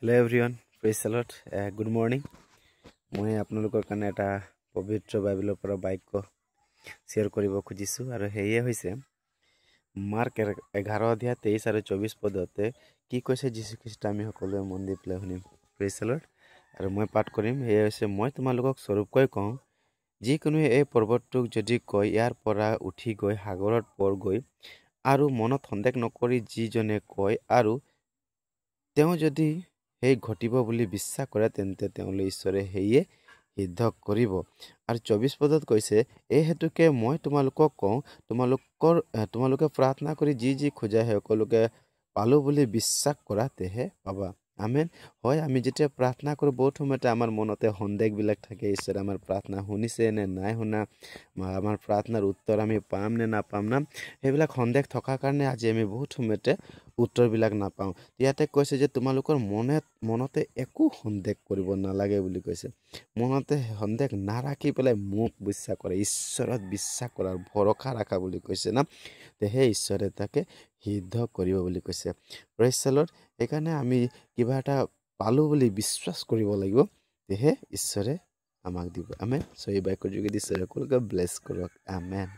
Hello everyone, praise the Lord. Good morning. মই আপোনালোকৰ কাৰণে এটা পবিত্ৰ বাইবেলৰ পৰা বাক্য শ্বেয়াৰ কৰিব খুজিছো আৰু হেয়ে হৈছে মাৰ্ক 11 অধ্যায় 23 আৰু 24 পদতে কি কৈছে যীশু খ্ৰীষ্ট আমি সকলোৱে মন দি পেলাই শুনিম। Praise the lord. আৰু মই পাঠ কৰিম। হেয়ে হৈছে মই তোমালোকক স্বৰূপকৈ কওঁ যিকোনো এই পৰ্বতটোক যদি কয় ইয়াৰ পৰা উঠি গৈ সাগৰত পৰগৈ আৰু মনত সন্দেহ নকৰি যিজনে কয় আৰু তেওঁ যদি সেই ঘটিব বুলি বিশ্বাস কৰে তেন্তে তেওঁলৈ ঈশ্বৰে হেয়ে সিদ্ধ কৰিব। আৰু 24 পদত কৈছে এই হেতুকে মই তোমালোকক কওঁ তোমালোকে প্ৰাৰ্থনা কৰি যি খোজা সকলোকে পালো বুলি বিশ্বাস কৰা তেহে পাবা। আমেন। হয়, আমি যেতিয়া প্ৰাৰ্থনা কৰোঁ বহুত সময়তে আমাৰ মনতে সন্দেহবিলাক থাকে, ঈশ্বৰে আমাৰ প্ৰাৰ্থনা শুনিছে নে নাই শুনা, আমাৰ প্ৰাৰ্থনাৰ উত্তৰ আমি পাম নে নাপাম না, সেইবিলাক সন্দেহ থকাৰ কাৰণে আজি আমি বহুত সময়তে উত্তৰবিলাক নাপাওঁ। ইয়াতে কৈছে যে তোমালোকৰ মনতে একো সন্দেহ কৰিব নালাগে বুলি কৈছে। মনতে সন্দেহ নাৰাখি পেলাই মোক বিশ্বাস কৰে, ঈশ্বৰত বিশ্বাস কৰাৰ ভৰসা ৰাখা বুলি কৈছে না, তেহে ঈশ্বৰে তাকে সিদ্ধ কৰিব বুলি কৈছে। Praise the lord. সেইকাৰণে আমি কিবা এটা পালো বুলি বিশ্বাস কৰিব লাগিব, তেহে ঈশ্বৰে আমাক দিব। আমেন। এই বাক্যৰ যোগেদি ঈশ্বৰে সকলোকে ব্লেছ কৰক। আমেন।